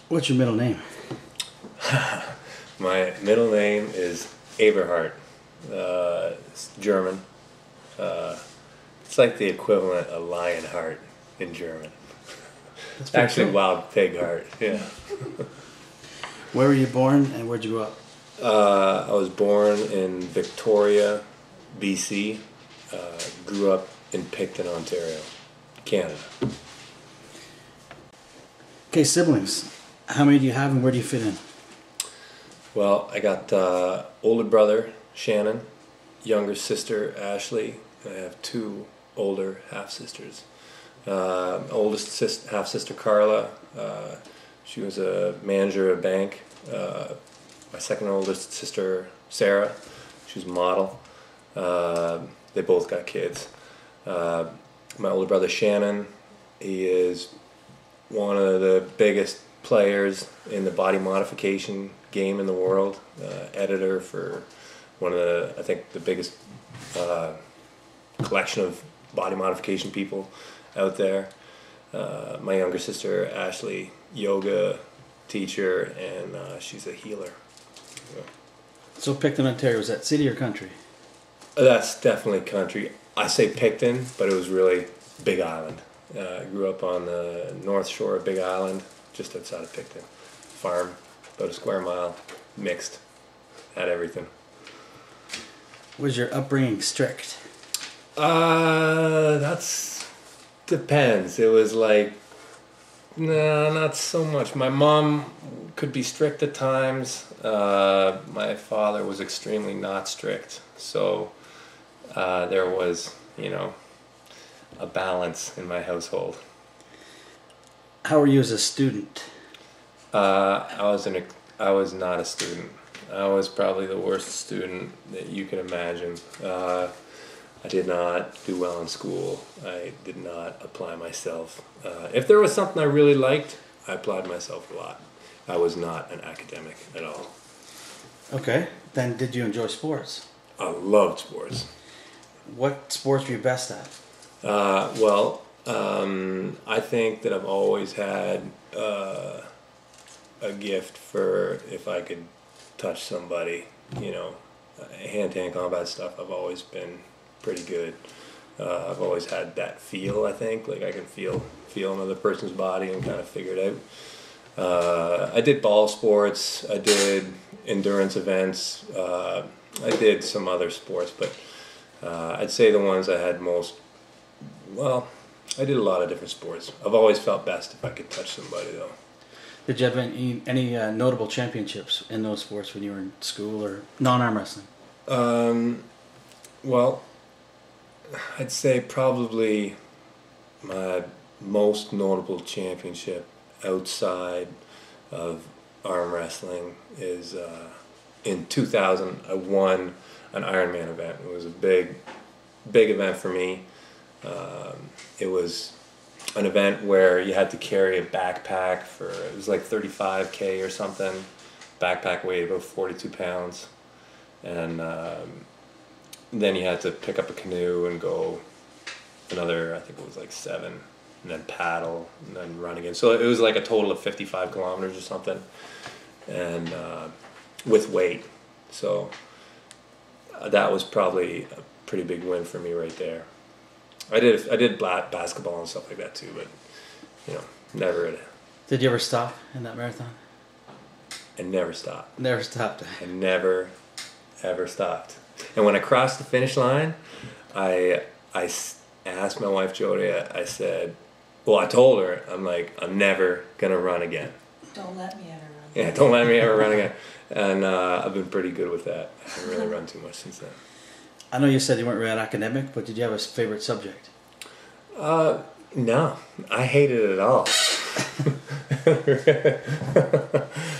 What's your middle name? My middle name is Aberhart. It's German. It's like the equivalent of Lionheart in German. That's pretty Actually, cool. Wild Pig Heart. Yeah. Where were you born and where'd you grow up? I was born in Victoria, BC. Grew up in Picton, Ontario, Canada. Okay, siblings. How many do you have and where do you fit in? Well, I got older brother, Shannon, younger sister, Ashley, and I have two older half-sisters. Oldest half-sister, Carla, she was a manager at a bank. My second oldest sister, Sarah, she was a model. They both got kids. My older brother, Shannon, he is one of the biggest players in the body modification game in the world. Editor for one of the, I think, the biggest collection of body modification people out there. My younger sister, Ashley, yoga teacher, and she's a healer. So Picton, Ontario, is that city or country? That's definitely country. I say Picton, but it was really Big Island. I grew up on the north shore of Big Island, just outside of Picton. Farm, about a square mile, mixed, had everything. Was your upbringing strict? That's depends. It was like, no, not so much. My mom could be strict at times. My father was extremely not strict. So there was, a balance in my household. How were you as a student? I was not a student. I was probably the worst student that you can imagine. I did not do well in school. I did not apply myself. If there was something I really liked, I applied myself a lot. I was not an academic at all. Okay. Then did you enjoy sports? I loved sports. What sports were you best at? I think that I've always had a gift for if I could touch somebody, hand-to-hand combat stuff. I've always been pretty good. I've always had that feel, I think, like I can feel another person's body and kind of figure it out. I did ball sports, I did endurance events, I did some other sports, but I'd say the ones I had most, I did a lot of different sports. I've always felt best if I could touch somebody, though. Did you have any notable championships in those sports when you were in school or non-arm wrestling? Well, I'd say probably my most notable championship outside of arm wrestling is in 2000. I won an Ironman event. It was a big event for me. It was an event where you had to carry a backpack it was like 35K or something. Backpack weighed about 42 pounds. And then you had to pick up a canoe and go another, I think it was like 7, and then paddle, and then run again. So it was like a total of 55 kilometers or something, and with weight. So that was probably a pretty big win for me right there. I did basketball and stuff like that too, but never. Did you ever stop in that marathon? I never stopped. Never stopped. I never, ever stopped. And when I crossed the finish line, I asked my wife Jody. I said, I told her, I'm never gonna run again. Don't let me ever run. Yeah, don't let me ever run again. And I've been pretty good with that. I haven't really run too much since then. I know you said you weren't really an academic, but did you have a favorite subject? No, I hated it all.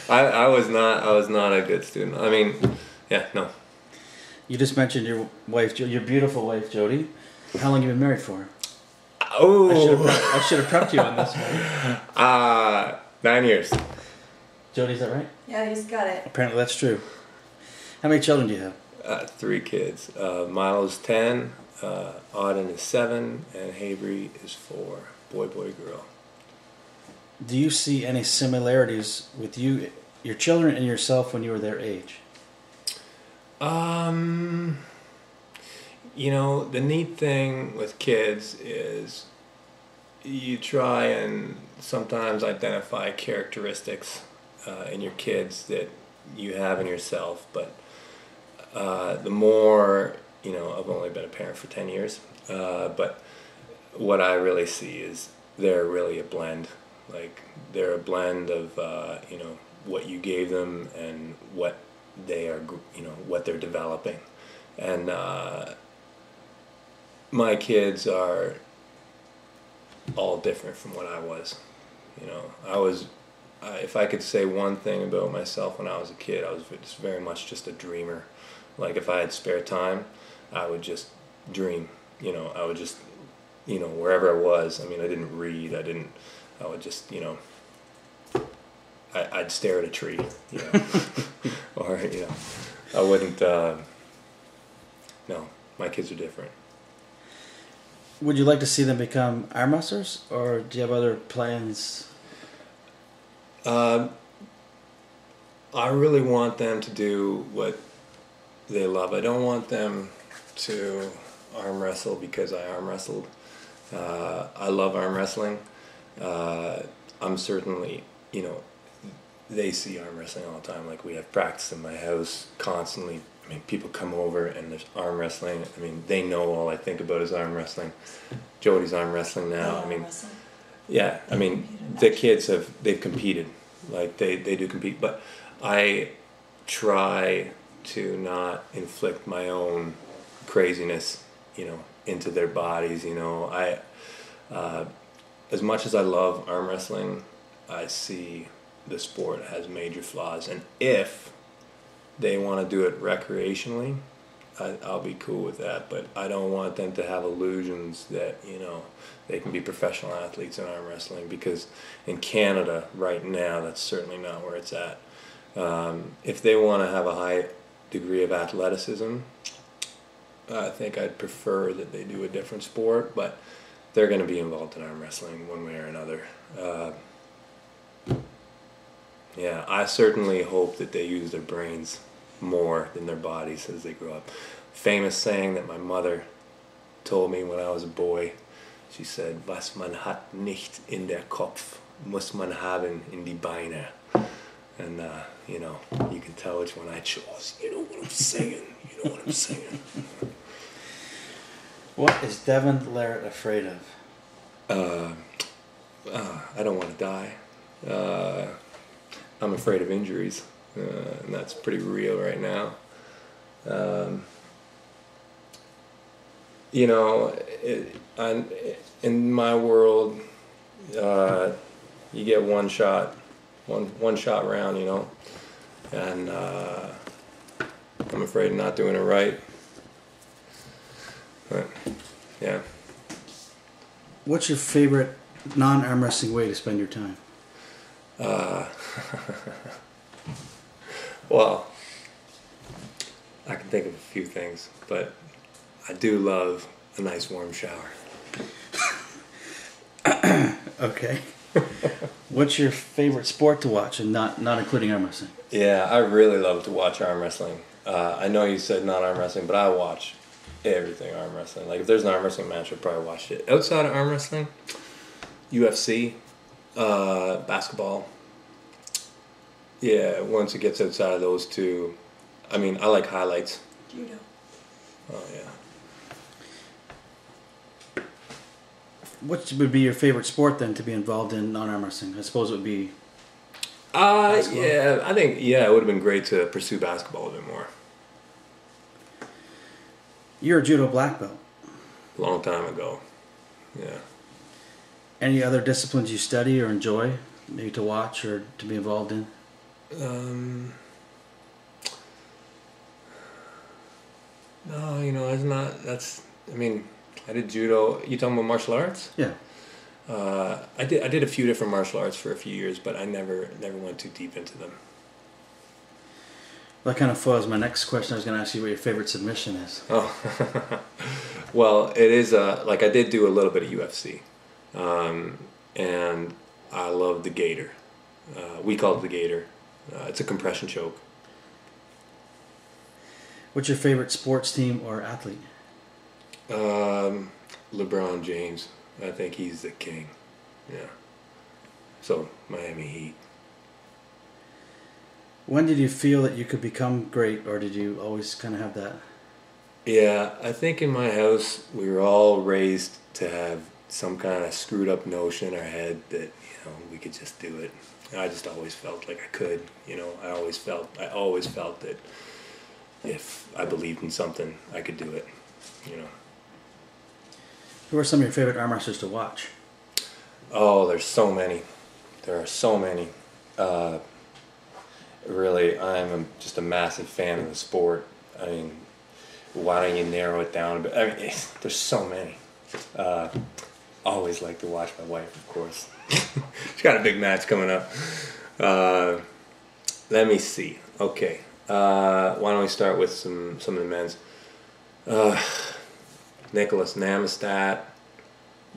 I was not a good student. I mean, no. You just mentioned your wife, your beautiful wife, Jody. How long have you been married for? Oh, I should have prepped you on this one. 9 years. Jody, is that right? Yeah, he's got it. Apparently that's true. How many children do you have? 3 kids. Milo's 10, Auden is 7, and Havery is 4. Boy, girl. Do you see any similarities with you, your children, and yourself when you were their age? You know, the neat thing with kids is you try and sometimes identify characteristics in your kids that you have in yourself, but the more, you know, I've only been a parent for 10 years, but what I really see is they're really a blend. Like, they're a blend of, you know, what you gave them and what they are, you know, what they're developing. And my kids are all different from what I was. You know, if I could say one thing about myself when I was a kid, I was just very much just a dreamer. Like, if I had spare time, I would just dream. You know, I would just, you know, wherever I was. I mean, I didn't read. I would just, you know, I'd stare at a tree, you know, or, you know, I wouldn't, no, my kids are different. Would you like to see them become arm wrestlers, or do you have other plans? I really want them to do what they love. I don't want them to arm wrestle because I arm wrestled. I love arm wrestling. I'm certainly, you know, they see arm wrestling all the time. Like, we have practice in my house constantly. I mean, people come over and there's arm wrestling. I mean, they know all I think about is arm wrestling. Jody's arm wrestling now. I mean, yeah, I mean, the kids they've competed. Like, they do compete. But I try to not inflict my own craziness, you know, into their bodies. You know, as much as I love arm wrestling, I see the sport has major flaws, and if they want to do it recreationally, I'll be cool with that, but I don't want them to have illusions that, you know, they can be professional athletes in arm wrestling, because in Canada right now, that's certainly not where it's at. If they want to have a high degree of athleticism, I think I'd prefer that they do a different sport, but they're going to be involved in arm wrestling one way or another. Yeah, I certainly hope that they use their brains more than their bodies as they grow up. Famous saying that my mother told me when I was a boy. She said, "Was man hat nicht in der Kopf, muss man haben in die Beine." And, you know, you can tell which one I chose. You know what I'm saying? You know what I'm saying? What is Devon Larratt afraid of? I don't want to die. I'm afraid of injuries, and that's pretty real right now. You know, in my world, you get one shot round, you know, and I'm afraid of not doing it right. But, yeah. What's your favorite non-arm wrestling way to spend your time? Well, I can think of a few things, but I do love a nice warm shower. Okay. What's your favorite sport to watch, and not including arm wrestling? Yeah, I really love to watch arm wrestling. I know you said not arm wrestling, but I watch everything arm wrestling. Like, if there's an arm wrestling match, I'll probably watch it. Outside of arm wrestling, UFC, basketball. Yeah, once it gets outside of those two, I mean, I like highlights. Judo. Oh, yeah. What would be your favorite sport then to be involved in non-arm wrestling? I suppose it would be basketball. Yeah, I think, it would have been great to pursue basketball a bit more. You're a judo black belt. A long time ago, yeah. Any other disciplines you study or enjoy, maybe to watch or to be involved in? No, you know, I did judo. You talking about martial arts? Yeah. I did a few different martial arts for a few years, but I never went too deep into them. That kind of foils my next question. I was going to ask you what your favorite submission is. Oh, well, it is, like, I did do a little bit of UFC. And I love the gator. We call it the gator. It's a compression choke. What's your favorite sports team or athlete? LeBron James. I think he's the king. Yeah. So, Miami Heat. When did you feel that you could become great, or did you always kind of have that? Yeah, I think in my house we were all raised to have some kind of screwed up notion in our head that, we could just do it. And I just always felt like I could. I always felt that if I believed in something, I could do it. Who are some of your favorite arm wrestlers to watch? Oh, there's so many. There are so many. Really, I'm just a massive fan of the sport. I mean, why don't you narrow it down? But I mean, there's so many. Always like to watch my wife, of course. She's got a big match coming up. Let me see. Okay. Why don't we start with some of the men's? Nicholas Namistat,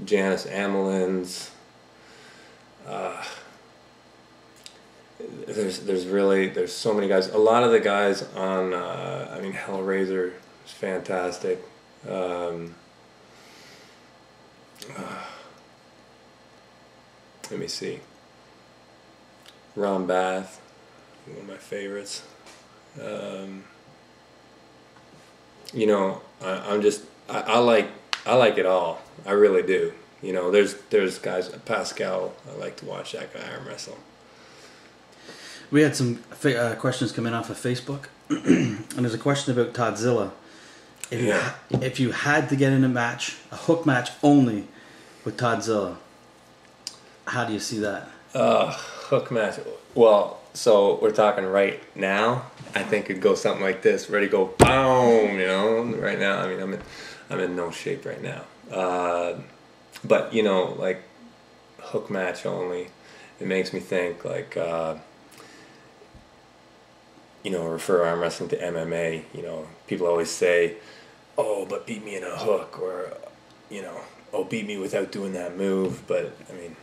Janice Amelins. There's so many guys. A lot of the guys on Hellraiser is fantastic. Let me see. Ron Bath, one of my favorites. I like it all. I really do. There's guys. Pascal, I like to watch that guy arm wrestle. We had some questions come in off of Facebook, and there's a question about Toddzilla. If you had to get in a hook match only with Toddzilla, how do you see that? Hook match. Well, so we're talking right now. I think it'd go something like this. Ready, go, boom. Right now, I mean, I'm in no shape right now. But like hook match only, it makes me think like. Refer arm wrestling to MMA. People always say, "Oh, but beat me in a hook," or, "Oh, beat me without doing that move." But I mean,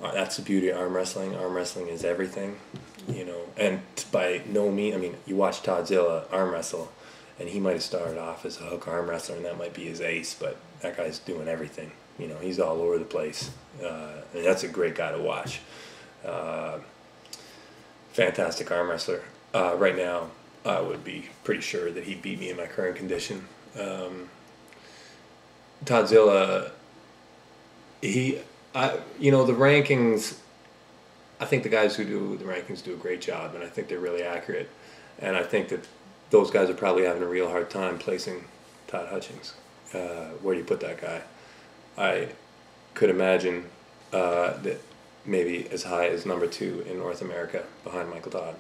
that's the beauty of arm wrestling. Arm wrestling is everything, And by no means, I mean, you watch Toddzilla arm wrestle, and he might have started off as a hook arm wrestler, and that might be his ace. But that guy's doing everything. He's all over the place, and that's a great guy to watch. Fantastic arm wrestler. Right now, I would be pretty sure that he beat me in my current condition. Toddzilla, the rankings, I think the guys who do the rankings do a great job, and I think they're really accurate. And I think that those guys are probably having a real hard time placing Todd Hutchings. Where do you put that guy? I could imagine that maybe as high as number 2 in North America behind Michael Todd.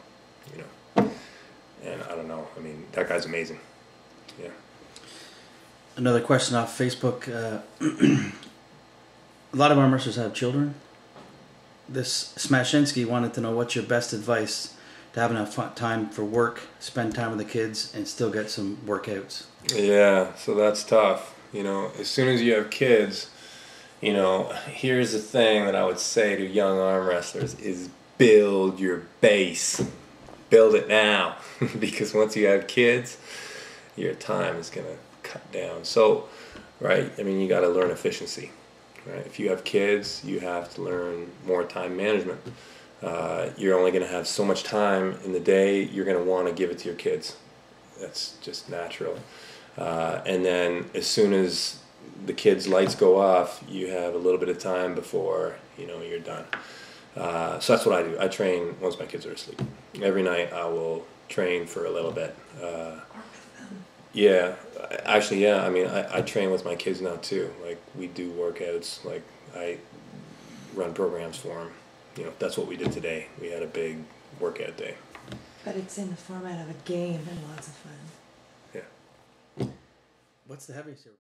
And I don't know. I mean, that guy's amazing. Yeah. Another question off Facebook. A lot of arm wrestlers have children. This Smashinsky wanted to know what's your best advice to have enough time for work, spend time with the kids, and still get some workouts. Yeah, so that's tough. As soon as you have kids, here's the thing that I would say to young arm wrestlers is build your base. Build it now, because once you have kids, your time is going to cut down. So, right, I mean, you got to learn efficiency. Right? If you have kids, you have to learn more time management. You're only going to have so much time in the day. You're going to want to give it to your kids. That's just natural. And then as soon as the kids' lights go off, you have a little bit of time before you're done. So that's what I do. I train once my kids are asleep. Every night I will train for a little bit. Yeah, actually, yeah. I mean, I train with my kids now too. Like we do workouts. Like I run programs for them. That's what we did today. We had a big workout day. But it's in the format of a game and lots of fun. Yeah. What's the heaviest?